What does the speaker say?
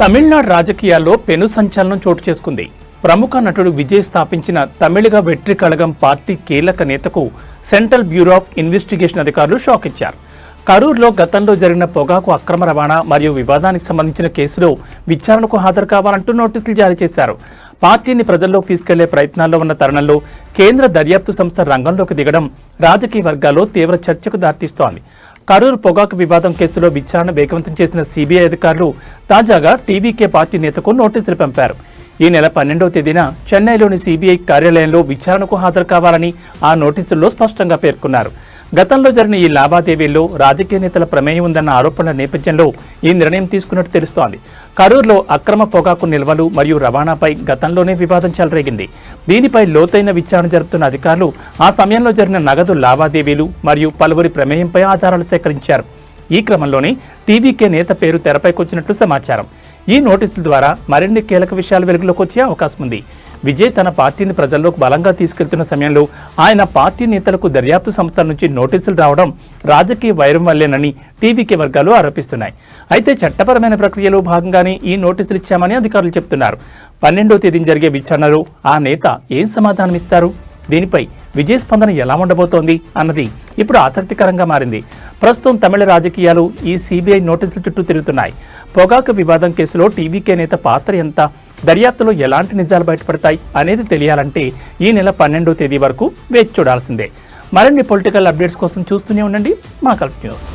తమిళనాడు రాజకీయాల్లో పెను సంచలనం చోటు చేసుకుంది. ప్రముఖ నటుడు విజయ్ స్థాపించిన తమిళగ వెట్రి కళగం పార్టీ కీలక నేతకు సెంట్రల్ బ్యూరో ఆఫ్ ఇన్వెస్టిగేషన్ అధికారులు షాక్ ఇచ్చారు. కరూర్లో గతంలో జరిగిన పొగాకు అక్రమ రవాణా మరియు వివాదానికి సంబంధించిన కేసులో విచారణకు హాజరు కావాలంటూ నోటీసులు జారీ చేశారు. పార్టీని ప్రజల్లోకి తీసుకెళ్లే ప్రయత్నాల్లో ఉన్న తరుణంలో కేంద్ర దర్యాప్తు సంస్థ రంగంలోకి దిగడం రాజకీయ వర్గాల్లో తీవ్ర చర్చకు దారితీస్తోంది. కరూర్ పొగాకు వివాదం కేసులో విచారణ వేగవంతం చేసిన సిబిఐ అధికారులు తాజాగా టీవీకే పార్టీ నేతకు నోటీసులు పంపారు. ఈ నెల 12వ తేదీన చెన్నైలోని సిబిఐ కార్యాలయంలో విచారణకు హాజరు కావాలని ఆ నోటీసుల్లో స్పష్టంగా పేర్కొన్నారు. గతంలో జరిగిన ఈ లావాదేవీల్లో రాజకీయ నేతల ప్రమేయం ఉందన్న ఆరోపణల నేపథ్యంలో ఈ నిర్ణయం తీసుకున్నట్టు తెలుస్తోంది. కరూర్లో అక్రమ పొగాకు నిల్వలు మరియు రవాణాపై గతంలోనే వివాదం చెలరేగింది. దీనిపై లోతైన విచారణ జరుపుతున్న అధికారులు ఆ సమయంలో జరిగిన నగదు లావాదేవీలు మరియు పలువురి ప్రమేయంపై ఆధారాలు సేకరించారు. ఈ క్రమంలోనే టీవీకే నేత పేరు తెరపైకొచ్చినట్లు సమాచారం. ఈ నోటీసుల ద్వారా మరిన్ని కీలక విషయాలు వెలుగులోకి వచ్చే అవకాశం ఉంది. విజయ్ తన పార్టీని ప్రజల్లోకి బలంగా తీసుకెళ్తున్న సమయంలో ఆయన పార్టీ నేతలకు దర్యాప్తు సంస్థల నుంచి నోటీసులు రావడం రాజకీయ వైరం వల్లేనని టీవీకే వర్గాలు ఆరోపిస్తున్నాయి. అయితే చట్టపరమైన ప్రక్రియలో భాగంగానే ఈ నోటీసులు ఇచ్చామని అధికారులు చెబుతున్నారు. 12వ తేదీన జరిగే విచారణలో ఆ నేత ఏం సమాధానం ఇస్తారు? దీనిపై విజయ్ స్పందన ఎలా ఉండబోతోంది అన్నది ఇప్పుడు ఆసక్తికరంగా మారింది. ప్రస్తుతం తమిళ రాజకీయాలు ఈ సిబిఐ నోటీసుల చుట్టూ తిరుగుతున్నాయి. పొగాకు వివాదం కేసులో టీవీకే నేత పాత్ర ఎంత, దర్యాప్తులో ఎలాంటి నిజాలు బయటపడతాయి అనేది తెలియాలంటే ఈ నెల 12వ తేదీ వరకు వేచి చూడాల్సిందే. మరిన్ని పొలిటికల్ అప్డేట్స్ కోసం చూస్తూనే ఉండండి మా గల్ఫ్ న్యూస్.